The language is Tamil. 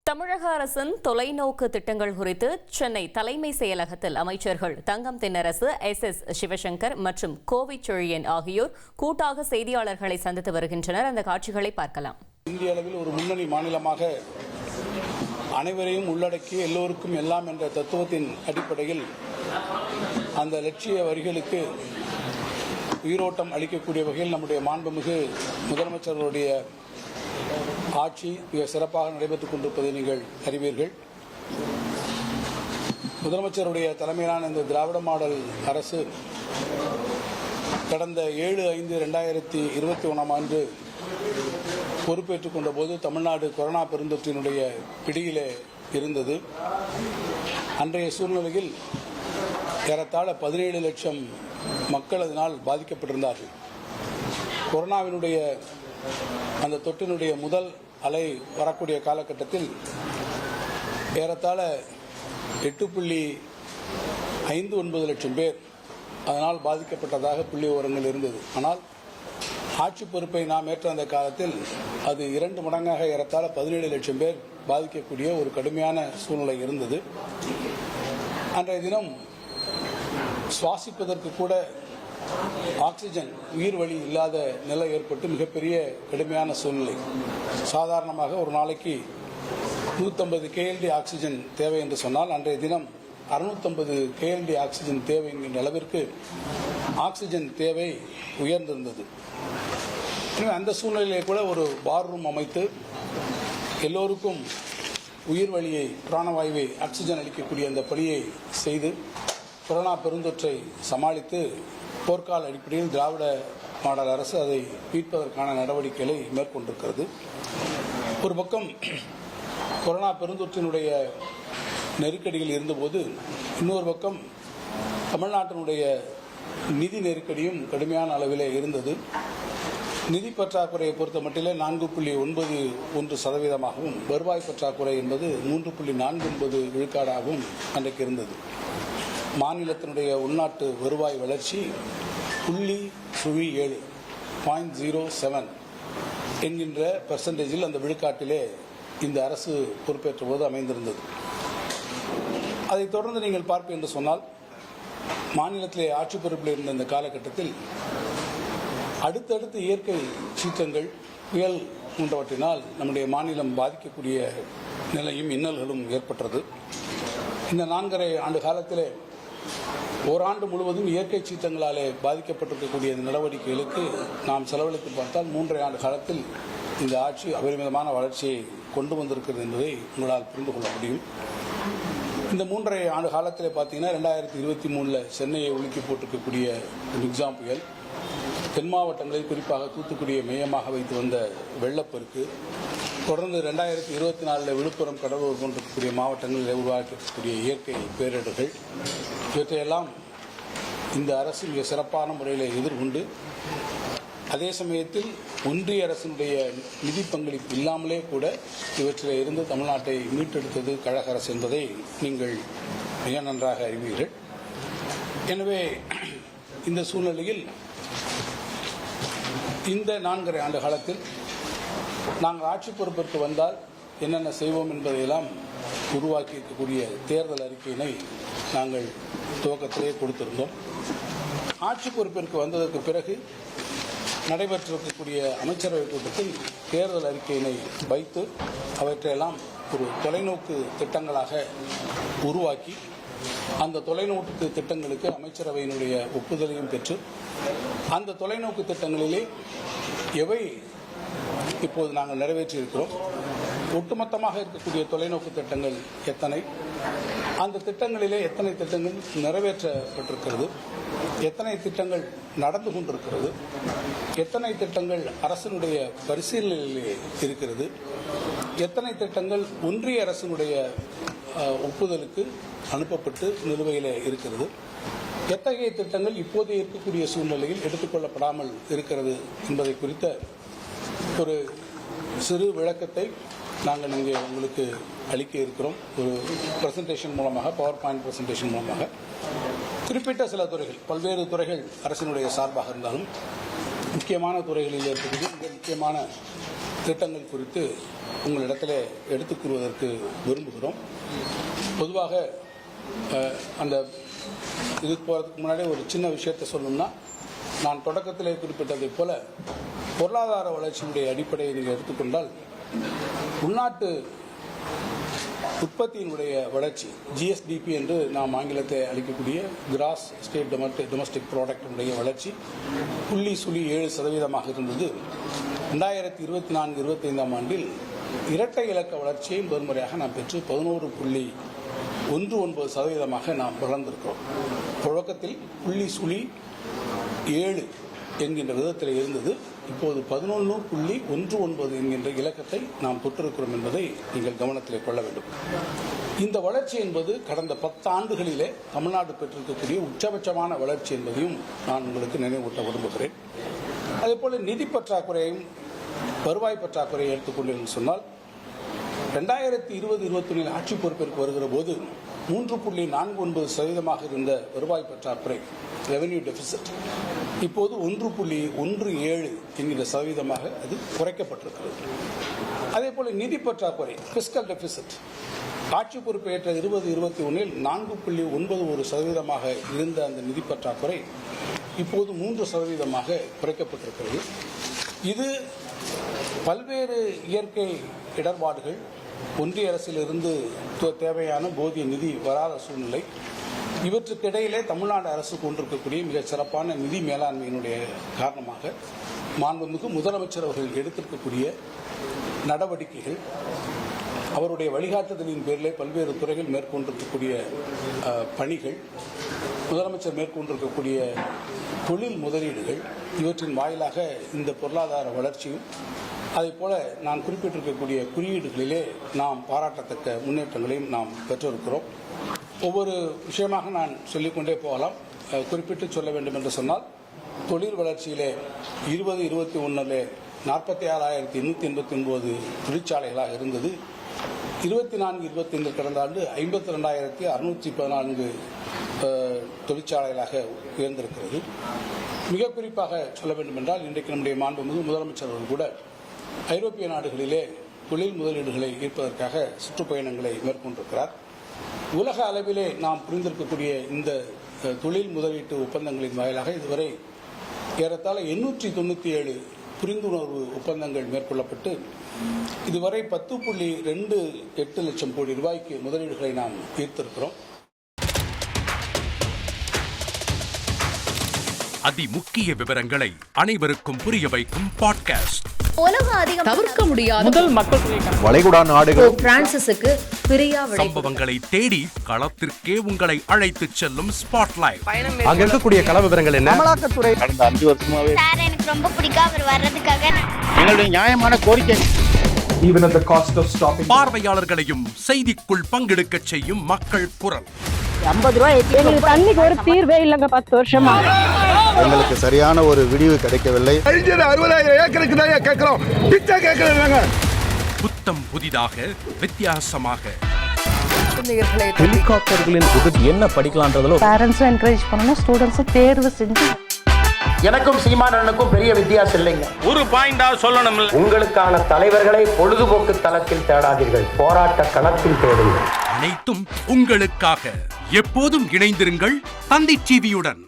தமிழக அரசின் தொலைநோக்கு திட்டங்கள் குறித்து சென்னை தலைமை செயலகத்தில் அமைச்சர்கள் தங்கம் தென்னரசு, எஸ் சிவசங்கர் மற்றும் கோவை செழியன் ஆகியோர் கூட்டாக செய்தியாளர்களை சந்தித்து வருகின்றனர். அந்த காட்சிகளை பார்க்கலாம். இந்திய அளவில் ஒரு முன்னணி மாநிலமாக அனைவரையும் உள்ளடக்கி எல்லோருக்கும் எல்லாம் என்ற தத்துவத்தின் அடிப்படையில் அந்த லட்சிய வரிகளுக்கு உயிரோட்டம் அளிக்கக்கூடிய வகையில் நம்முடைய மாண்புமிகு முதலமைச்சர்களுடைய ஆட்சி மிக சிறப்பாக நடைபெற்றுக் கொண்டிருப்பதை நீங்கள் அறிவீர்கள். முதலமைச்சருடைய தலைமையிலான இந்த திராவிட மாடல் அரசு கடந்த 7/5/2021 பொறுப்பேற்றுக் கொண்ட போது தமிழ்நாடு கொரோனா பெருந்தொற்றினுடைய பிடியிலே இருந்தது. அன்றைய சூழ்நிலையில் ஏறத்தாழ 17 லட்சம் மக்கள் அதனால் பாதிக்கப்பட்டிருந்தார்கள். கொரோனாவினுடைய அந்த தொற்றினுடைய முதல் அலை வரக்கூடிய காலகட்டத்தில் ஏறத்தாழ 8.59 லட்சம் பேர் அதனால் பாதிக்கப்பட்டதாக புள்ளி விவரங்கள் இருந்தது. ஆனால் ஆட்சி பொறுப்பை நாம் ஏற்ற அந்த காலத்தில் அது 2 மடங்காக ஏறத்தாழ 17 லட்சம் பேர் பாதிக்கக்கூடிய ஒரு கடுமையான சூழ்நிலை இருந்தது. அன்றைய தினம் சுவாசிப்பதற்கு கூட ஆக்சிஜன் உயிர் வழி இல்லாத நிலை ஏற்பட்டு மிகப்பெரிய கடுமையான சூழ்நிலை. சாதாரணமாக ஒரு நாளைக்கு 150 KLD ஆக்சிஜன் தேவை என்று சொன்னால் அன்றைய தினம் 650 KLD ஆக்சிஜன் தேவை என்கின்ற அளவிற்கு ஆக்சிஜன் தேவை உயர்ந்திருந்தது. அந்த சூழ்நிலையிலே கூட ஒரு வார் ரூம் அமைத்து எல்லோருக்கும் உயிர் வழியை, பிராணவாயுவை, ஆக்சிஜன் அளிக்கக்கூடிய அந்த பணியை செய்து கொரோனா பெருந்தொற்றை சமாளித்து போர்க்கால அடிப்படையில் திராவிட மாடல் அரசு அதை மீட்பதற்கான நடவடிக்கைகளை மேற்கொண்டிருக்கிறது. ஒரு பக்கம் கொரோனா பெருந்தொற்றினுடைய நெருக்கடிகள் இருந்தபோது இன்னொரு பக்கம் தமிழ்நாட்டினுடைய நிதி நெருக்கடியும் கடுமையான அளவிலே இருந்தது. நிதி பற்றாக்குறையை பொறுத்த மட்டிலே 4.91% வருவாய் பற்றாக்குறை என்பது 3.49 விழுக்காடாகவும் அன்றைக்கு இருந்தது. மாநிலத்தினுடைய உள்நாட்டு வருவாய் வளர்ச்சி 0.07 என்கின்ற பெர்சன்டேஜில் அந்த விழுக்காட்டிலே இந்த அரசு பொறுப்பேற்ற போது அமைந்திருந்தது. அதைத் தொடர்ந்து நீங்கள் பார்ப்பீர்கள் என்று சொன்னால் மாநிலத்திலே ஆட்சி பொறுப்பில் இருந்த இந்த காலகட்டத்தில் அடுத்தடுத்து இயற்கை சீற்றங்கள், புயல் போன்றவற்றினால் நம்முடைய மாநிலம் பாதிக்கக்கூடிய நிலையும் இன்னல்களும் ஏற்பட்டது. இந்த 4.5 ஆண்டு காலத்திலே ஓராண்டு முழுவதும் இயற்கை சீற்றங்களாலே பாதிக்கப்பட்டிருக்கக்கூடிய நடவடிக்கைகளுக்கு நாம் செலவழித்து பார்த்தால் 3.5 ஆண்டு காலத்தில் இந்த ஆட்சி அபரிமிதமான வளர்ச்சியை கொண்டு வந்திருக்கிறது என்பதை உங்களால் புரிந்து கொள்ள முடியும். இந்த 3.5 ஆண்டு காலத்திலே பார்த்தீங்கன்னா 2023 சென்னையை உலுக்கி போட்டிருக்கக்கூடிய மிக்ஜாம் புயல், தென் மாவட்டங்களில் குறிப்பாக தூத்துக்குடியை மையமாக வைத்து வந்த வெள்ளப்பெருக்கு, தொடர்ந்து 2024 விழுப்புரம், கடலூர் போன்றக்கூடிய மாவட்டங்களில் உருவாக்கக்கூடிய இயற்கை பேரிடர்கள், இவற்றையெல்லாம் இந்த அரசு மிக சிறப்பான முறையில் எதிர்கொண்டு அதே சமயத்தில் ஒன்றிய அரசினுடைய நிதி பங்களிப்பு இல்லாமலே கூட இவற்றில் இருந்து தமிழ்நாட்டை மீட்டெடுத்தது கழக அரசு என்பதை நீங்கள் மிக நன்றாக அறிவீர்கள். எனவே இந்த சூழ்நிலையில் இந்த 4.5 ஆண்டு காலத்தில் நாங்கள் ஆட்சி பொறுப்பிற்கு வந்தால் என்னென்ன செய்வோம் என்பதையெல்லாம் உருவாக்கி இருக்கக்கூடிய தேர்தல் அறிக்கையினை நாங்கள் துவக்கத்திலே கொடுத்திருந்தோம். ஆட்சி பொறுப்பிற்கு வந்ததற்கு பிறகு நடைபெற்றிருக்கக்கூடிய அமைச்சரவை கூட்டத்தில் தேர்தல் அறிக்கையினை வைத்து அவற்றையெல்லாம் ஒரு தொலைநோக்கு திட்டங்களாக உருவாக்கி அந்த தொலைநோக்கு திட்டங்களுக்கு அமைச்சரவையினுடைய ஒப்புதலையும் பெற்று அந்த தொலைநோக்கு திட்டங்களிலே எவை இப்போது நாங்கள் நிறைவேற்றியிருக்கிறோம், ஒட்டுமொத்தமாக இருக்கக்கூடிய தொலைநோக்கு திட்டங்கள் எத்தனை, அந்த திட்டங்களிலே எத்தனை திட்டங்கள் நிறைவேற்றப்பட்டிருக்கிறது, எத்தனை திட்டங்கள் நடந்து கொண்டிருக்கிறது, எத்தனை திட்டங்கள் அரசினுடைய பரிசீலனையிலே இருக்கிறது, எத்தனை திட்டங்கள் ஒன்றிய அரசினுடைய ஒப்புதலுக்கு அனுப்பப்பட்டு நிலுவையில் இருக்கிறது, எத்தகைய திட்டங்கள் இப்போது இருக்கக்கூடிய சூழ்நிலையில் எடுத்துக்கொள்ளப்படாமல் இருக்கிறது என்பதை குறித்த ஒரு சிறு விளக்கத்தை நாங்கள் இங்கே உங்களுக்கு அளிக்க இருக்கிறோம். ஒரு பிரசன்டேஷன் மூலமாக, பவர் பாயிண்ட் பிரசன்டேஷன் மூலமாக குறிப்பிட்ட சில துறைகள், பல்வேறு துறைகள் அரசினுடைய சார்பாக இருந்தாலும் முக்கியமான துறைகளில் இருக்கக்கூடிய மிக முக்கியமான திட்டங்கள் குறித்து உங்களிடத்தில் எடுத்துக் கூறுவதற்கு விரும்புகிறோம். பொதுவாக அந்த இதுக்கு போகிறதுக்கு முன்னாடி ஒரு சின்ன விஷயத்தை சொல்லணும்னா, நான் தொடக்கத்திலே குறிப்பிட்டதைப் போல பொருளாதார வளர்ச்சியினுடைய அடிப்படையை நீங்கள் எடுத்துக்கொண்டால் உள்நாட்டு உற்பத்தியினுடைய வளர்ச்சி GSDP என்று நாம் ஆங்கிலத்தை அளிக்கக்கூடிய கிராஸ் ஸ்டேட் டொமஸ்டிக் ப்ராடக்டினுடைய வளர்ச்சி 0.7% இருந்தது. 2024-25 ஆண்டில் இரட்டை இலக்க வளர்ச்சியை முதன்முறையாக நாம் பெற்று 11.19% நாம் வளர்ந்திருக்கிறோம். தொடக்கத்தில் 0.7 என்கின்ற விதத்தில் இருந்தது. இப்போது 11.19 என்கின்ற இலக்கத்தை நாம் தொட்டிருக்கிறோம் என்பதை நீங்கள் கவனத்தில் கொள்ள வேண்டும். இந்த வளர்ச்சி என்பது கடந்த 10 ஆண்டுகளிலே தமிழ்நாடு பெற்றிருக்கக்கூடிய உச்சபட்சமான வளர்ச்சி என்பதையும் நான் உங்களுக்கு நினைவூட்ட விரும்புகிறேன். அதேபோல நிதி பற்றாக்குறையும் வருவாய் பற்றாக்குறையை எடுத்துக்கொண்டு சொன்னால் 2020-21 ஆட்சி பொறுப்பிற்கு வருகிற போது 3.49% இருந்த வருவாய் பற்றாக்குறை ரெவென்யூ டெபிசிட் இப்போது 1.17 என்கிற சதவீதமாக அது குறைக்கப்பட்டிருக்கிறது. அதேபோல நிதி பற்றாக்குறை பிஸ்கல் டெபிசிட் ஆட்சி பொறுப்பேற்ற 2021 4.91% இருந்த அந்த நிதி பற்றாக்குறை இப்போது 3% குறைக்கப்பட்டிருக்கிறது. இது பல்வேறு இயற்கை இடர்பாடுகள், ஒன்றிய அரசிலிருந்து தேவையான போதிய நிதி வராத சூழ்நிலை, இவற்றுக்கு இடையிலே தமிழ்நாடு அரசு கொண்டிருக்கக்கூடிய மிகச் சிறப்பான நிதி மேலாண்மையினுடைய காரணமாக மாண்புமிகு முதலமைச்சர் அவர்கள் எடுத்திருக்கக்கூடிய நடவடிக்கைகள், அவருடைய வழிகாட்டுதலின் பேரிலே பல்வேறு துறைகள் மேற்கொண்டிருக்கக்கூடிய பணிகள், முதலமைச்சர் மேற்கொண்டிருக்கக்கூடிய தொழில் முதலீடுகள், இவற்றின் வாயிலாக இந்த பொருளாதார வளர்ச்சியும் அதேபோல நான் குறிப்பிட்டிருக்கக்கூடிய குறியீடுகளிலே நாம் பாராட்டத்தக்க முன்னேற்றங்களையும் நாம் பெற்றிருக்கிறோம். ஒவ்வொரு விஷயமாக நான் சொல்லிக்கொண்டே போகலாம். குறிப்பிட்டு சொல்ல வேண்டும் என்று சொன்னால், தொழில் வளர்ச்சியிலே 2021 46,889 தொழிற்சாலைகளாக இருந்தது. 24-25 கடந்த ஆண்டு 52,614 தொழிற்சாலைகளாக உயர்ந்திருக்கிறது. மிக குறிப்பாக சொல்ல வேண்டும் என்றால், இன்றைக்கு நம்முடைய மாண்புமிகு முதலமைச்சர் அவர்கள் கூட ஐரோப்பிய நாடுகளிலே தொழில் முதலீடுகளை ஈர்ப்பதற்காக சுற்றுப்பயணங்களை மேற்கொண்டிருக்கிறார். உலக அளவிலே நாம் புரிந்திருக்கக்கூடிய இந்த தொழில் முதலீட்டு ஒப்பந்தங்களின் வாயிலாக இதுவரை ஏறத்தாழ 897 புரிந்துணர்வு ஒப்பந்தங்கள் மேற்கொள்ளப்பட்டு இதுவரை 10.28 லட்சம் கோடி ரூபாய்க்கு முதலீடுகளை நாம் ஈர்த்திருக்கிறோம். அதிமுக்கிய விவரங்களை அனைவருக்கும் புரிய வைக்கும் பாட்காஸ்ட். உலக அதிகம் தவிர்க்க முடியாத முதல் மக்கள் வளைகுடா நாடுகள் பிரான்சிஸுக்கு பிரியா சம்பவங்களை தேடி களத்திற்கே உங்களை அழைத்துச் செல்லும் ஸ்பாட்லைட். அங்க இருக்கக்கூடிய கள விவரங்கள் என்ன? அமலாக்கத்துறை கடந்த 5 வருஷமாவே சார் எனக்கு ரொம்ப பிடிக்கும் அவர் வர்றதுக்காக. எங்களுடைய நியாயமான கோரிக்கை. Even at the cost of stopping. பார்வையாளர்களையும் செய்திக்குள் பங்கெடுக்க செய்யும் மக்கள் குரல். 50 ரூபாய் எங்களுக்கு தண்ணிக்கு ஒரு தீர்வே இல்லங்க 10 வருஷமா. எங்களுக்கு சரியான ஒரு விடிவு கிடைக்கவில்லை. 60,000 ஏக்கருக்கு தான் கேக்குறோம். பிச்சை கேக்குறாங்க. புத்தம் புதிதாக வித்தியாசமாக ஹெலிகாப்டர்களின் உதவி என்ன படிக்கலாம்ன்றதுல பேரண்ட்ஸும் என்கரேஜ் பண்ணணும், ஸ்டூடெண்ட்ஸும் தேர்வு செஞ்சு. எனக்கும் சீமானனுக்கும் பெரிய வித்தியாசம் இல்லைங்க. ஒரு பாயிண்டா சொல்லணும். உங்களுக்கான தலைவர்களை பொழுதுபோக்கு தளத்தில் தேடாதீர்கள், போராட்ட களத்தில் தேடுங்கள். அனைத்தும் உங்களுக்காக. எப்போதும் இணைந்திருங்கள் தந்தி டிவியுடன்.